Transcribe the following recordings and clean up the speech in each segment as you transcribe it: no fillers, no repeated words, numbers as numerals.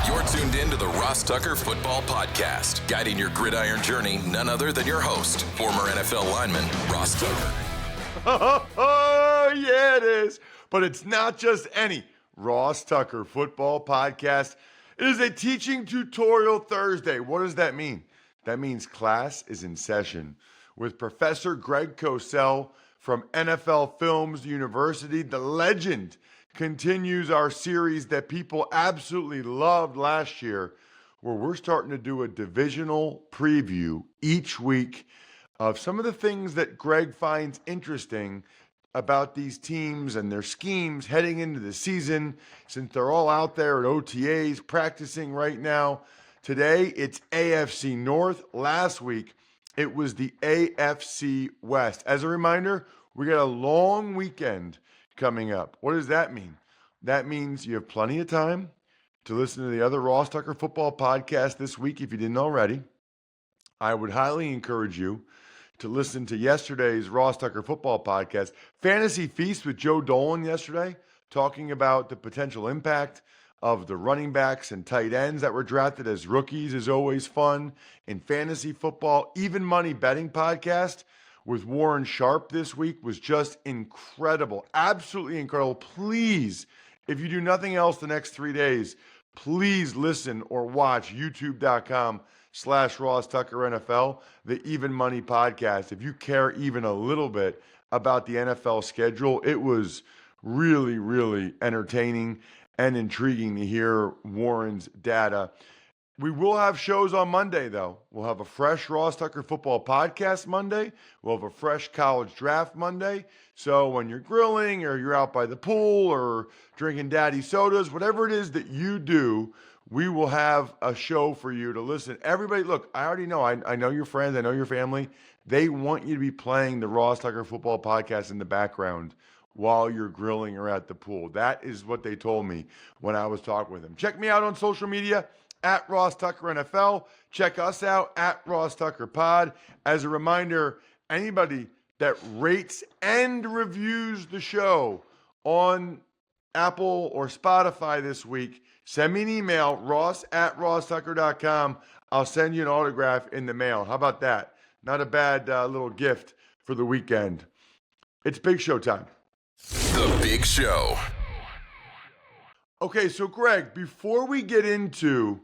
You're tuned in to the Ross Tucker Football Podcast, guiding your gridiron journey, none other than your host, former NFL lineman, Ross Tucker. Oh, yeah, it is. But it's not just any Ross Tucker Football Podcast. It is a teaching tutorial Thursday. What does that mean? That means class is in session with Professor Greg Cosell from NFL Films University. The legend continues our series that people absolutely loved last year, where we're starting to do a divisional preview each week of some of the things that Greg finds interesting about these teams and their schemes heading into the season, since they're all out there at OTAs practicing right now. Today, it's AFC North. Last week, it was the AFC West. As a reminder, we got a long weekend coming up. What does that mean? That means you have plenty of time to listen to the other Ross Tucker Football Podcast this week if you didn't already. I would highly encourage you to listen to yesterday's Ross Tucker Football Podcast, Fantasy Feast with Joe Dolan yesterday, talking about the potential impact of the running backs and tight ends that were drafted as rookies is always fun in fantasy football. Even Money Betting Podcast with Warren Sharp this week was just incredible. Absolutely incredible. Please, if you do nothing else the next 3 days, please listen or watch youtube.com/Ross Tucker NFL, the Even Money Podcast. If you care even a little bit about the NFL schedule, it was really, really entertaining and intriguing to hear Warren's data. We will have shows on Monday, though. We'll have a fresh Ross Tucker Football Podcast Monday. We'll have a fresh college draft Monday. So when you're grilling or you're out by the pool or drinking daddy sodas, whatever it is that you do, we will have a show for you to listen. Everybody, look, I already know. I know your friends. I know your family. They want you to be playing the Ross Tucker Football Podcast in the background while you're grilling or at the pool. That is what they told me when I was talking with them. Check me out on social media at Ross Tucker NFL. Check us out at Ross Tucker Pod. As a reminder, anybody that rates and reviews the show on Apple or Spotify this week, send me an email, ross@rosstucker.com. I'll send you an autograph in the mail. How about that? Not a bad little gift for the weekend. It's Big Show time. The Big Show. Okay, so Greg, before we get into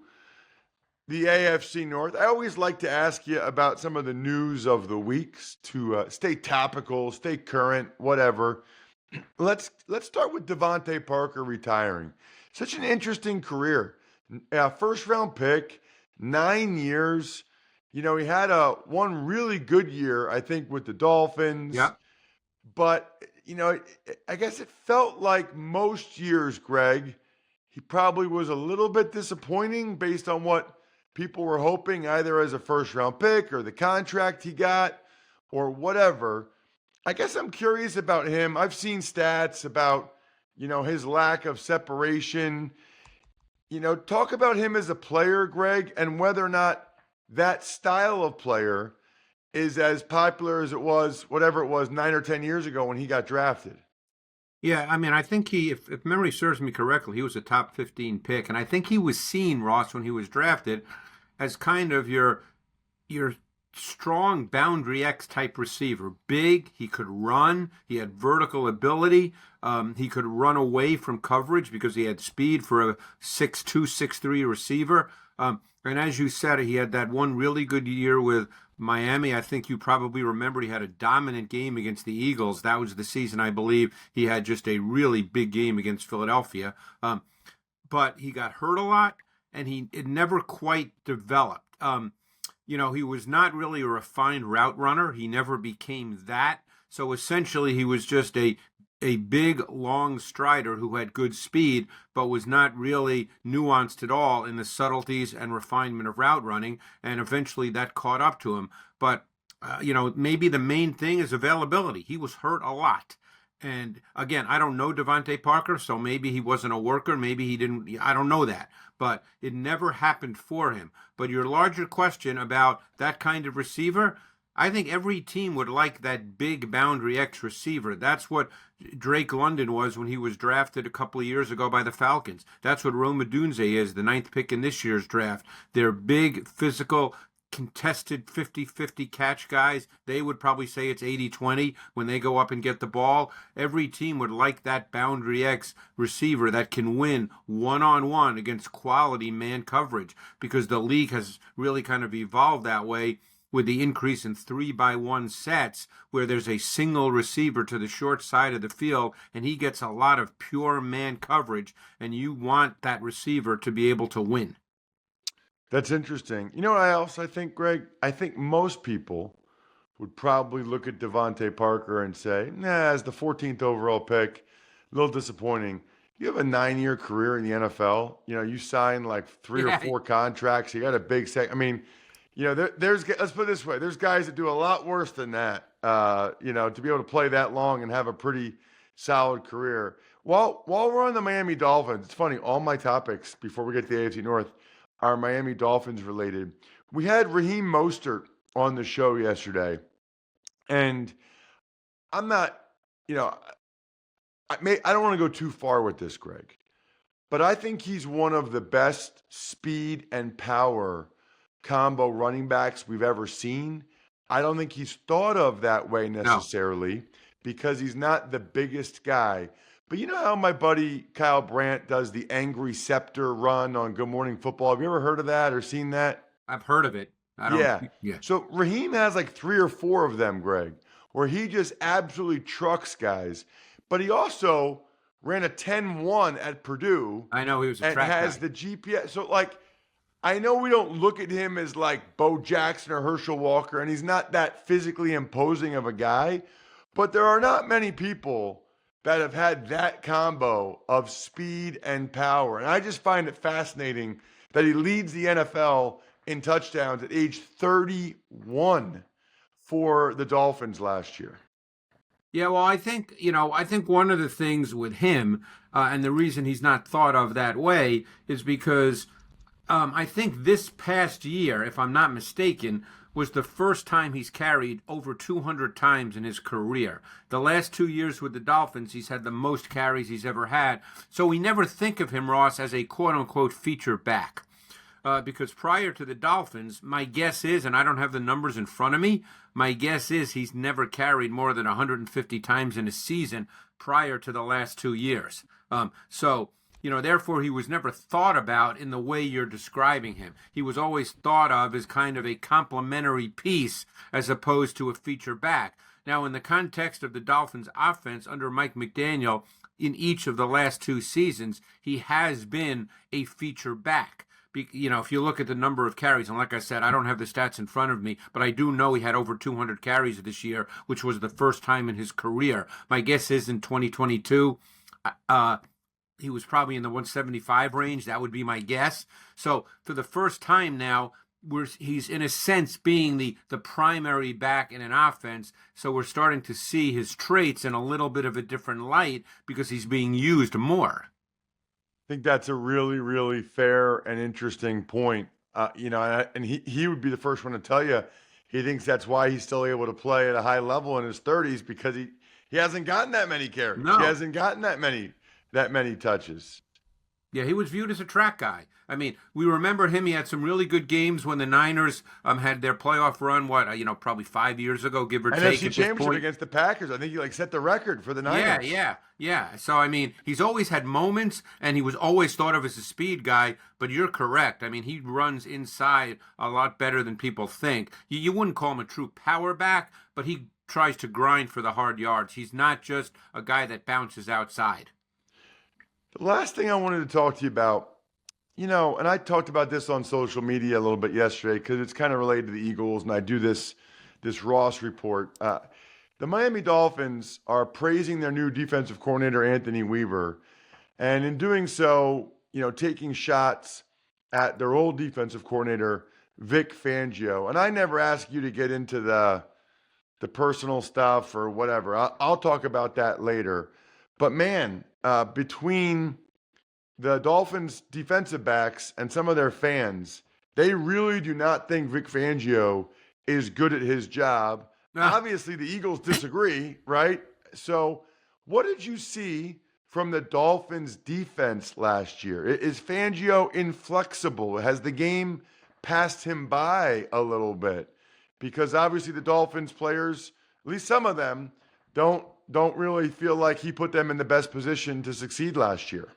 the AFC North, I always like to ask you about some of the news of the weeks to stay topical, stay current, whatever. Let's start with Devontae Parker retiring. Such an interesting career. First round pick, 9 years. You know, he had one really good year, I think, with the Dolphins. Yeah. But, you know, I guess it felt like most years, Greg, he probably was a little bit disappointing based on what people were hoping, either as a first-round pick or the contract he got or whatever. I guess I'm curious about him. I've seen stats about, you know, his lack of separation. You know, talk about him as a player, Greg, and whether or not that style of player is as popular as it was, whatever it was, 9 or 10 years ago when he got drafted. Yeah, I mean, I think if memory serves me correctly, he was a top 15 pick. And I think he was seen, Ross, when he was drafted, as kind of your strong boundary X type receiver. Big, he could run, he had vertical ability, he could run away from coverage because he had speed for a 6'2", 6'3" receiver. And as you said, he had that one really good year with Miami. I think you probably remember he had a dominant game against the Eagles. That was the season, I believe, he had just a really big game against Philadelphia. But he got hurt a lot, and it never quite developed. You know, he was not really a refined route runner. He never became that. So essentially, he was just a big, long strider who had good speed, but was not really nuanced at all in the subtleties and refinement of route running. And eventually that caught up to him. But, you know, maybe the main thing is availability. He was hurt a lot. And again, I don't know Devontae Parker, so maybe he wasn't a worker. Maybe he didn't. I don't know that. But it never happened for him. But your larger question about that kind of receiver, I think every team would like that big boundary X receiver. That's what Drake London was when he was drafted a couple of years ago by the Falcons. That's what Rome Odunze is, the 9th pick in this year's draft. They're big, physical, contested 50-50 catch guys. They would probably say it's 80-20 when they go up and get the ball. Every team would like that boundary X receiver that can win one-on-one against quality man coverage, because the league has really kind of evolved that way with the increase in 3-by-1 sets, where there's a single receiver to the short side of the field, and he gets a lot of pure man coverage, and you want that receiver to be able to win. That's interesting. You know what else I think, Greg? I think most people would probably look at Devontae Parker and say, nah, as the 14th overall pick, a little disappointing. You have a 9-year career in the NFL. You know, you sign like 3 or 4 contracts. You got a big I mean, you know, there's let's put it this way. There's guys that do a lot worse than that, you know, to be able to play that long and have a pretty solid career. While we're on the Miami Dolphins, it's funny, all my topics before we get to the AFC North are Miami Dolphins related. We had Raheem Mostert on the show yesterday, and I'm not, you know, I don't want to go too far with this, Greg, but I think he's one of the best speed and power combo running backs we've ever seen. I don't think he's thought of that way necessarily because he's not the biggest guy. But you know how my buddy Kyle Brandt does the angry scepter run on Good Morning Football? Have you ever heard of that or seen that? I've heard of it. Yeah. So Raheem has like 3 or 4 of them, Greg, where he just absolutely trucks guys. But he also ran a 10-1 at Purdue. I know he was a track and has guy. the GPS. So like, I know we don't look at him as like Bo Jackson or Herschel Walker, and he's not that physically imposing of a guy, but there are not many people that have had that combo of speed and power. And I just find it fascinating that he leads the NFL in touchdowns at age 31 for the Dolphins last year. Yeah, well, I think one of the things with him, and the reason he's not thought of that way, is because I think this past year, if I'm not mistaken, was the first time he's carried over 200 times in his career. The last 2 years with the Dolphins, he's had the most carries he's ever had. So we never think of him, Ross, as a quote-unquote feature back. Because prior to the Dolphins, my guess is, and I don't have the numbers in front of me, my guess is he's never carried more than 150 times in a season prior to the last 2 years. Therefore he was never thought about in the way you're describing him. He was always thought of as kind of a complementary piece as opposed to a feature back. Now, in the context of the Dolphins offense under Mike McDaniel, in each of the last 2 seasons, he has been a feature back. You know, if you look at the number of carries, and like I said, I don't have the stats in front of me, but I do know he had over 200 carries this year, which was the first time in his career. My guess is in 2022, he was probably in the 175 range. That would be my guess. So for the first time now, he's in a sense being the primary back in an offense. So we're starting to see his traits in a little bit of a different light because he's being used more. I think that's a really, really fair and interesting point. And he would be the first one to tell you he thinks that's why he's still able to play at a high level in his 30s, because he hasn't gotten that many carries. No. He hasn't gotten that many touches. Yeah, he was viewed as a track guy. I mean, we remember him. He had some really good games when the Niners had their playoff run, probably 5 years ago, give or take. NFC Championship against the Packers. I think he set the record for the Niners. Yeah. So, I mean, he's always had moments, and he was always thought of as a speed guy, but you're correct. I mean, he runs inside a lot better than people think. You wouldn't call him a true power back, but he tries to grind for the hard yards. He's not just a guy that bounces outside. The last thing I wanted to talk to you about, and I talked about this on social media a little bit yesterday because it's kind of related to the Eagles, and I do this Ross report. The Miami Dolphins are praising their new defensive coordinator, Anthony Weaver, and in doing so, taking shots at their old defensive coordinator, Vic Fangio. And I never ask you to get into the personal stuff or whatever. I'll talk about that later. But man, between the Dolphins defensive backs and some of their fans, they really do not think Vic Fangio is good at his job. Obviously, the Eagles disagree, right? So, what did you see from the Dolphins' defense last year? Is Fangio inflexible? Has the game passed him by a little bit? Because obviously, the Dolphins players, at least some of them, don't really feel like he put them in the best position to succeed last year.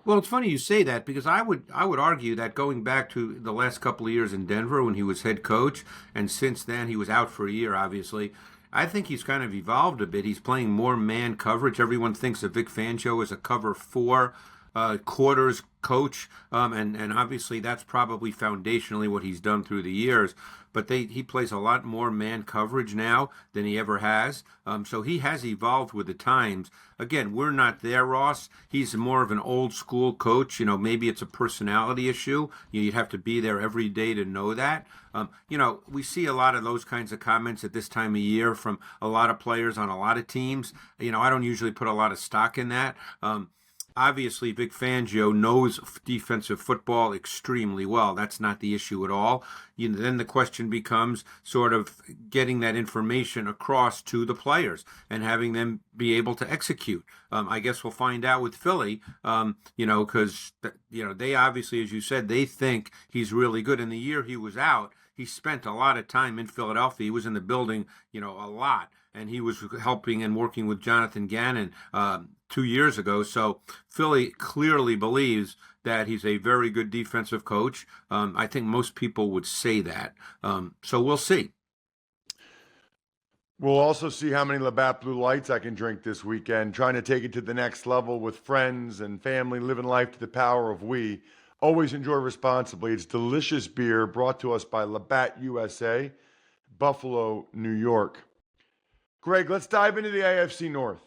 Well, it's funny you say that because I would argue that going back to the last couple of years in Denver when he was head coach, and since then he was out for a year, obviously, I think he's kind of evolved a bit. He's playing more man coverage. Everyone thinks of Vic Fangio as a cover four quarters coach, and obviously that's probably foundationally what he's done through the years. But he plays a lot more man coverage now than he ever has. So he has evolved with the times. Again, we're not there, Ross. He's more of an old school coach. Maybe it's a personality issue. You'd have to be there every day to know that. We see a lot of those kinds of comments at this time of year from a lot of players on a lot of teams. I don't usually put a lot of stock in that. Obviously, Vic Fangio knows defensive football extremely well. That's not the issue at all. Then the question becomes sort of getting that information across to the players and having them be able to execute. I guess we'll find out with Philly, because they obviously, as you said, they think he's really good. In the year he was out, he spent a lot of time in Philadelphia. He was in the building, a lot. And he was helping and working with Jonathan Gannon 2 years ago. So Philly clearly believes that he's a very good defensive coach. I think most people would say that. So we'll see. We'll also see how many Labatt Blue Lights I can drink this weekend, trying to take it to the next level with friends and family, living life to the power of we. Always enjoy responsibly. It's delicious beer brought to us by Labatt USA, Buffalo, New York. Greg, let's dive into the AFC North.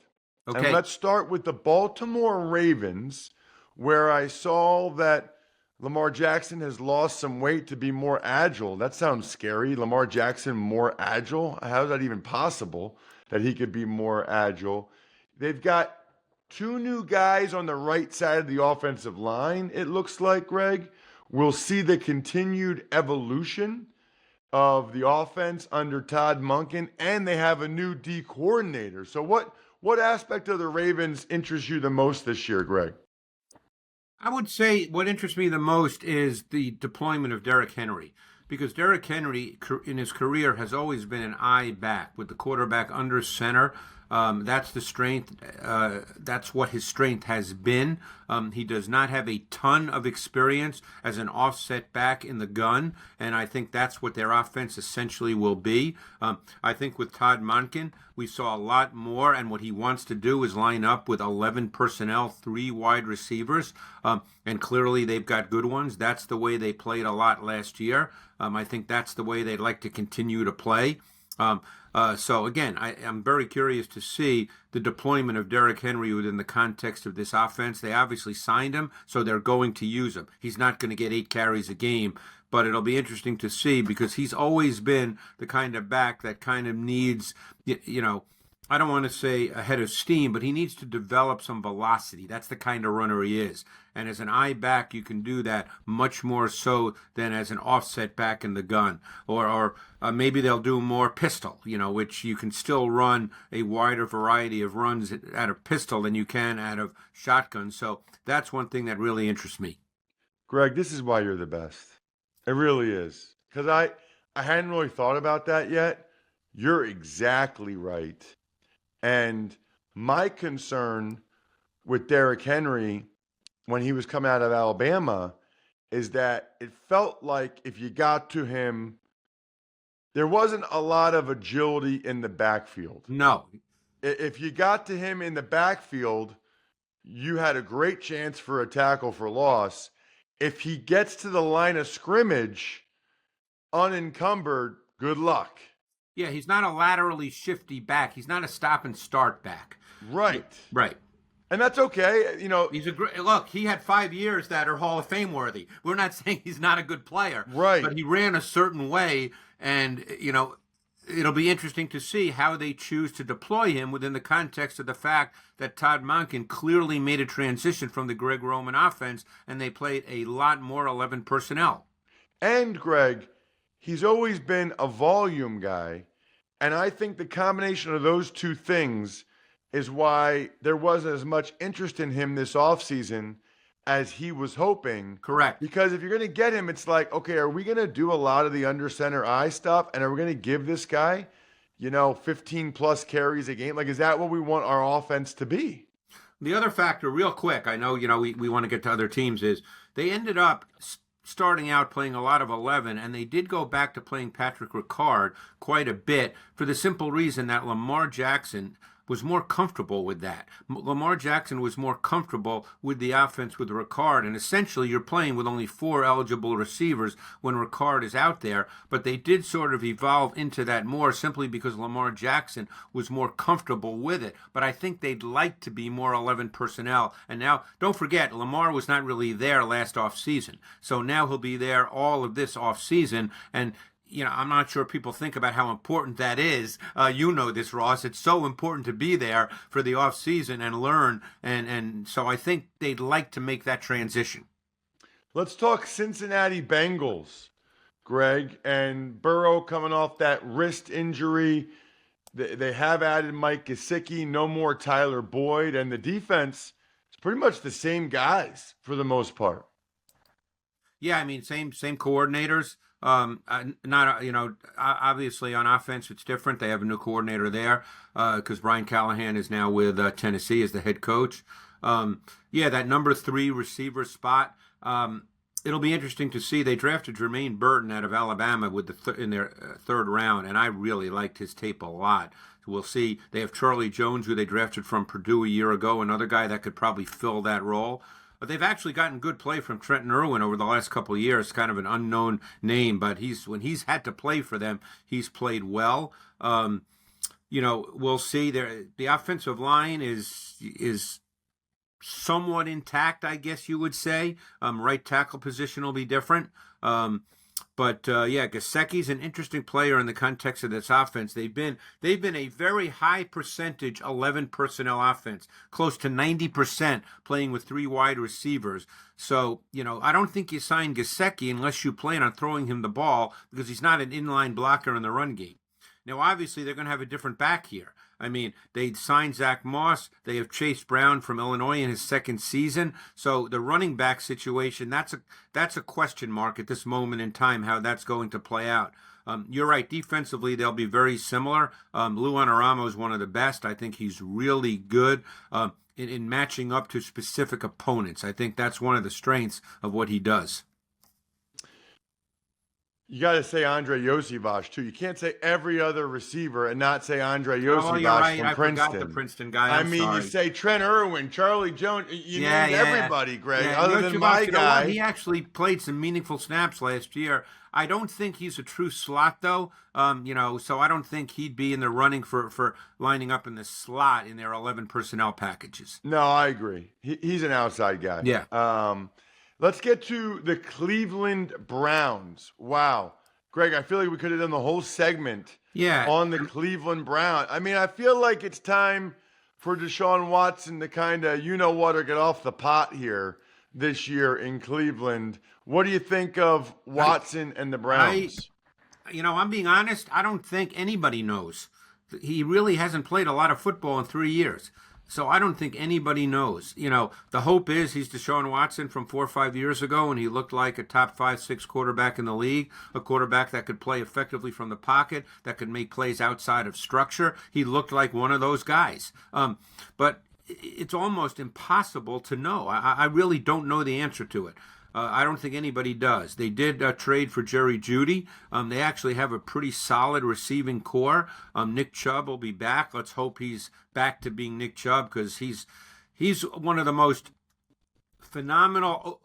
Okay. And let's start with the Baltimore Ravens, where I saw that Lamar Jackson has lost some weight to be more agile. That sounds scary. Lamar Jackson more agile? How is that even possible that he could be more agile? They've got two new guys on the right side of the offensive line, it looks like, Greg. We'll see the continued evolution of the offense under Todd Monken, and they have a new D coordinator. So what aspect of the Ravens interests you the most this year, Greg? I would say what interests me the most is the deployment of Derrick Henry, because Derrick Henry in his career has always been an eye back with the quarterback under center. That's the strength. That's what his strength has been. He does not have a ton of experience as an offset back in the gun, and I think that's what their offense essentially will be. I think with Todd Monken, we saw a lot more, and what he wants to do is line up with 11 personnel, 3 wide receivers, and clearly they've got good ones. That's the way they played a lot last year. I think that's the way they'd like to continue to play. So again, I'm very curious to see the deployment of Derrick Henry within the context of this offense. They obviously signed him, so they're going to use him. He's not going to get 8 carries a game, but it'll be interesting to see because he's always been the kind of back that kind of needs, I don't want to say a head of steam, but he needs to develop some velocity. That's the kind of runner he is. And as an eye back, you can do that much more so than as an offset back in the gun. Or maybe they'll do more pistol, which you can still run a wider variety of runs out of pistol than you can out of shotgun. So that's one thing that really interests me. Greg, this is why you're the best. It really is. Because I hadn't really thought about that yet. You're exactly right. And my concern with Derrick Henry when he was coming out of Alabama is that it felt like if you got to him, there wasn't a lot of agility in the backfield. No. If you got to him in the backfield, you had a great chance for a tackle for loss. If he gets to the line of scrimmage unencumbered, good luck. Yeah, he's not a laterally shifty back. He's not a stop and start back. Right. Right. And that's okay. He's a great look. He had 5 years that are Hall of Fame worthy. We're not saying he's not a good player, right? But he ran a certain way, and it'll be interesting to see how they choose to deploy him within the context of the fact that Todd Monken clearly made a transition from the Greg Roman offense, and they played a lot more 11 personnel. And Greg, he's always been a volume guy. And I think the combination of those two things is why there wasn't as much interest in him this offseason as he was hoping. Correct. Because if you're going to get him, it's like, okay, are we going to do a lot of the under center eye stuff? And are we going to give this guy, 15 plus carries a game? Like, is that what we want our offense to be? The other factor, real quick, I know, we want to get to other teams, is they ended up starting out playing a lot of 11, and they did go back to playing Patrick Ricard quite a bit for the simple reason that Lamar Jackson was more comfortable with that. Lamar Jackson was more comfortable with the offense with Ricard, and essentially you're playing with only 4 eligible receivers when Ricard is out there, but they did sort of evolve into that more simply because Lamar Jackson was more comfortable with it. But I think they'd like to be more 11 personnel. And now, don't forget, Lamar was not really there last offseason, so now he'll be there all of this offseason, and I'm not sure people think about how important that is. You know this, Ross. It's so important to be there for the off season and learn. And so I think they'd like to make that transition. Let's talk Cincinnati Bengals, Greg. And Burrow coming off that wrist injury. They have added Mike Gesicki, no more Tyler Boyd. And the defense is pretty much the same guys for the most part. Yeah, I mean, same coordinators. Obviously on offense it's different. They have a new coordinator there because Brian Callahan is now with Tennessee as the head coach. That number 3 receiver spot. It'll be interesting to see. They drafted Jermaine Burton out of Alabama with in their 3rd round, and I really liked his tape a lot. So we'll see. They have Charlie Jones, who they drafted from Purdue a year ago, another guy that could probably fill that role. But they've actually gotten good play from Trenton Irwin over the last couple of years, kind of an unknown name, but when he's had to play for them, he's played well. We'll see. The offensive line is somewhat intact, I guess you would say. Right tackle position will be different. Gesicki's an interesting player in the context of this offense. They've been a very high percentage 11 personnel offense, close to 90% playing with 3 wide receivers. So, I don't think you sign Gesicki unless you plan on throwing him the ball because he's not an inline blocker in the run game. Now, obviously, they're going to have a different back here. I mean, they signed Zach Moss. They have Chase Brown from Illinois in his 2nd season. So the running back situation, that's a question mark at this moment in time, how that's going to play out. You're right. Defensively, they'll be very similar. Lou Anarumo is one of the best. I think he's really good in matching up to specific opponents. I think that's one of the strengths of what he does. You got to say Andre Iosivas, too. You can't say every other receiver and not say Andre Iosivas from Princeton. Forgot the Princeton guy. You say Trent Irwin, Charlie Jones. You named everybody, Greg, other than my guy. He actually played some meaningful snaps last year. I don't think he's a true slot, though. So I don't think he'd be in the running for lining up in the slot in their 11 personnel packages. No, I agree. He's an outside guy. Yeah. Let's get to the Cleveland Browns. Wow. Greg, I feel like we could have done the whole segment on the Cleveland Browns. I mean, I feel like it's time for Deshaun Watson to kind of, or get off the pot here this year in Cleveland. What do you think of Watson and the Browns? I'm being honest. I don't think anybody knows. He really hasn't played a lot of football in 3 years. So I don't think anybody knows. The hope is he's Deshaun Watson from 4 or 5 years ago, and he looked like a top 5-6 quarterback in the league, a quarterback that could play effectively from the pocket, that could make plays outside of structure. He looked like one of those guys. But it's almost impossible to know. I really don't know the answer to it. I don't think anybody does. They did trade for Jerry Jeudy. They actually have a pretty solid receiving core. Nick Chubb will be back. Let's hope he's back to being Nick Chubb because he's one of the most phenomenal,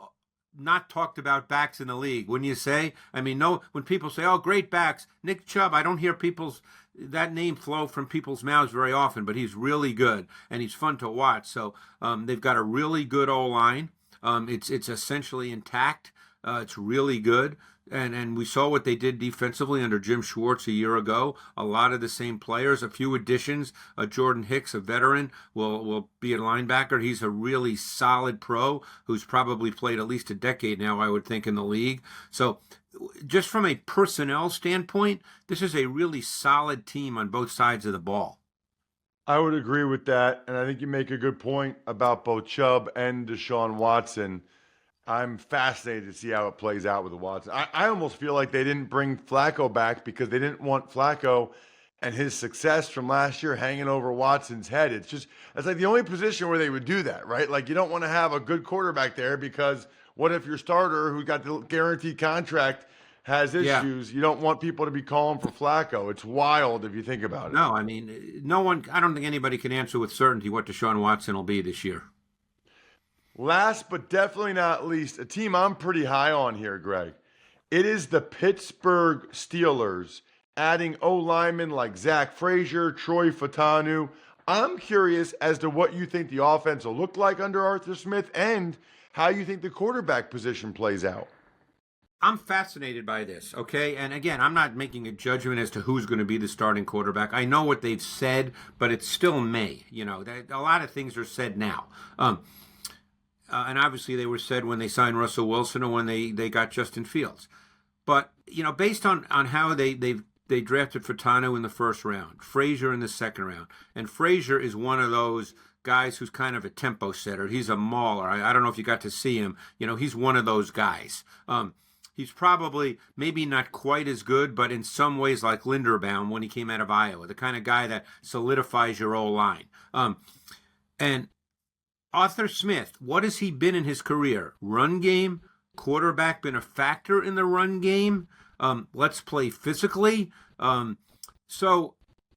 not talked about backs in the league. Wouldn't you say? I mean, when people say, "Oh, great backs," Nick Chubb, I don't hear that name flow from people's mouths very often, but he's really good and he's fun to watch. So they've got a really good O-line. It's essentially intact. It's really good. And we saw what they did defensively under Jim Schwartz a year ago. A lot of the same players, a few additions. Jordan Hicks, a veteran, will be a linebacker. He's a really solid pro who's probably played at least a decade now, I would think, in the league. So just from a personnel standpoint, this is a really solid team on both sides of the ball. I would agree with that, and I think you make a good point about both Chubb and Deshaun Watson. I'm fascinated to see how it plays out with Watson. I almost feel like they didn't bring Flacco back because they didn't want Flacco and his success from last year hanging over Watson's head. It's like the only position where they would do that, right? Like, you don't want to have a good quarterback there because what if your starter who got the guaranteed contract has issues? You don't want people to be calling for Flacco. It's wild if you think about it. No, I mean, I don't think anybody can answer with certainty what Deshaun Watson will be this year. Last but definitely not least, a team I'm pretty high on here, Greg. It is the Pittsburgh Steelers, adding O-linemen like Zach Frazier, Troy Fautanu. I'm curious as to what you think the offense will look like under Arthur Smith and how you think the quarterback position plays out. I'm fascinated by this, okay? And again, I'm not making a judgment as to who's going to be the starting quarterback. I know what they've said, but it's still May. You know, a lot of things are said now. And obviously they were said when they signed Russell Wilson or when they got Justin Fields. But, you know, based on how they drafted Fautanu in the first round, Frazier in the second round, and Frazier is one of those guys who's kind of a tempo setter. He's a mauler. I don't know if you got to see him. You know, he's one of those guys. He's probably maybe not quite as good, but in some ways like Linderbaum when he came out of Iowa, the kind of guy that solidifies your O-line. And Arthur Smith, what has he been in his career? Run game, quarterback, been a factor in the run game. Let's play physically. So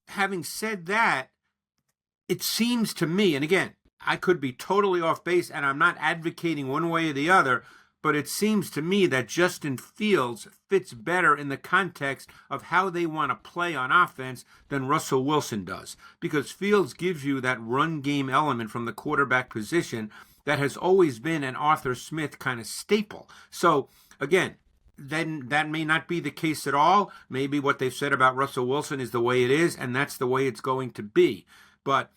having said that, it seems to me, and again, I could be totally off base and I'm not advocating one way or the other, but it seems to me that Justin Fields fits better in the context of how they want to play on offense than Russell Wilson does. Because Fields gives you that run game element from the quarterback position that has always been an Arthur Smith kind of staple. So, again, then that may not be the case at all. Maybe what they've said about Russell Wilson is the way it is, and that's the way it's going to be. But,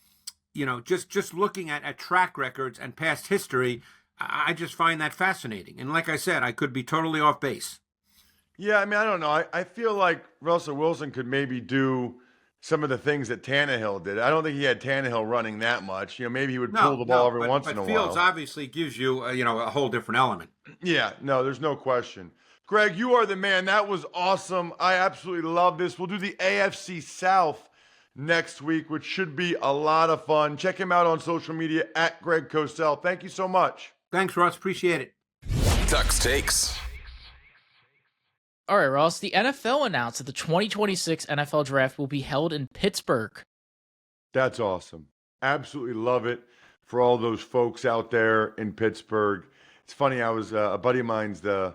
you know, just looking at track records and past history, I just find that fascinating. And like I said, I could be totally off base. Yeah, I mean, I don't know. I feel like Russell Wilson could maybe do some of the things that Tannehill did. I don't think he had Tannehill running that much. You know, maybe he would pull the ball every once in a while. But Fields obviously gives you, a whole different element. Yeah, no, there's no question. Greg, you are the man. That was awesome. I absolutely love this. We'll do the AFC South next week, which should be a lot of fun. Check him out on social media at Greg Cosell. Thank you so much. Thanks, Ross. Appreciate it. Tux Takes. All right, Ross. The NFL announced that the 2026 NFL Draft will be held in Pittsburgh. That's awesome. Absolutely love it for all those folks out there in Pittsburgh. It's funny, I was a buddy of mine's the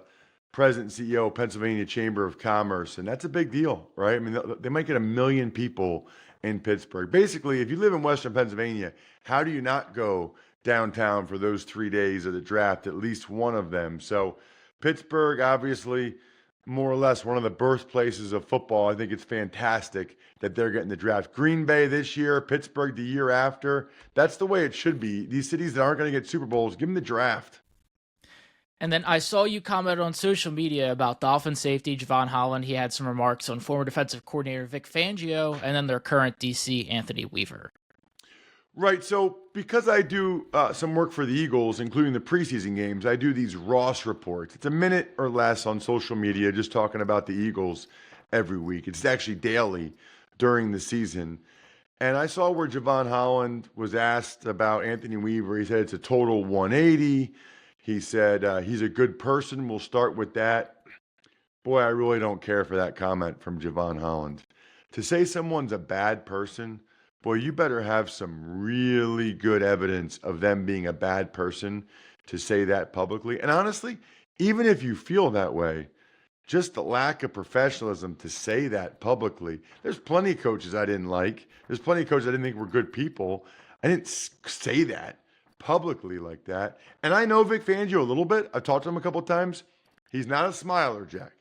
president and CEO of Pennsylvania Chamber of Commerce, and that's a big deal, right? I mean, they might get 1 million people in Pittsburgh. Basically, if you live in Western Pennsylvania, how do you not go downtown for those 3 days of the draft, at least one of them? So Pittsburgh, obviously, more or less one of the birthplaces of football. I think it's fantastic that they're getting the draft. Green Bay this year, Pittsburgh the year after. That's the way it should be. These cities that aren't going to get Super Bowls, give them the draft. And then I saw you comment on social media about Dolphin safety Javon Holland. He had some remarks on former defensive coordinator Vic Fangio and then their current DC, Anthony Weaver. Right. So because I do some work for the Eagles, including the preseason games, I do these Ross reports. It's a minute or less on social media just talking about the Eagles every week. It's actually daily during the season. And I saw where Javon Holland was asked about Anthony Weaver. He said it's a total 180. He said he's a good person. We'll start with that. Boy, I really don't care for that comment from Javon Holland. To say someone's a bad person, boy, you better have some really good evidence of them being a bad person to say that publicly. And honestly, even if you feel that way, just the lack of professionalism to say that publicly. There's plenty of coaches I didn't like. There's plenty of coaches I didn't think were good people. I didn't say that publicly like that. And I know Vic Fangio a little bit. I've talked to him a couple of times. He's not a smiler, Jack.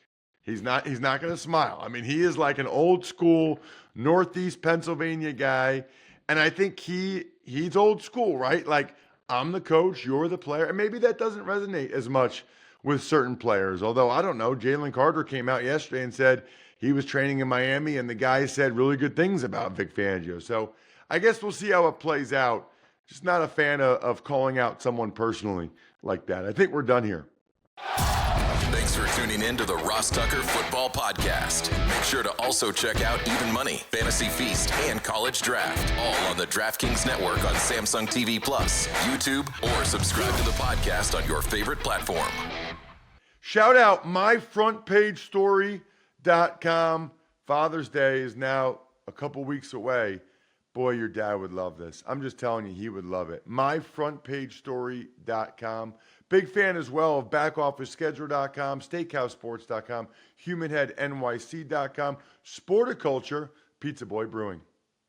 He's not going to smile. I mean, he is like an old school Northeast Pennsylvania guy. And I think he's old school, right? Like, I'm the coach, you're the player. And maybe that doesn't resonate as much with certain players. Although, I don't know, Jalen Carter came out yesterday and said he was training in Miami, and the guy said really good things about Vic Fangio. So I guess we'll see how it plays out. Just not a fan of calling out someone personally like that. I think we're done here. Thanks for tuning in to the Ross Tucker Football Podcast. Make sure to also check out Even Money, Fantasy Feast, and College Draft, all on the DraftKings Network on Samsung TV Plus, YouTube, or subscribe to the podcast on your favorite platform. Shout out myfrontpagestory.com. Father's Day is now a couple weeks away. Boy, your dad would love this. I'm just telling you, he would love it. myfrontpagestory.com. Big fan as well of backofficeschedule.com, steakhousesports.com, humanheadnyc.com, Sporticulture, Pizza Boy Brewing.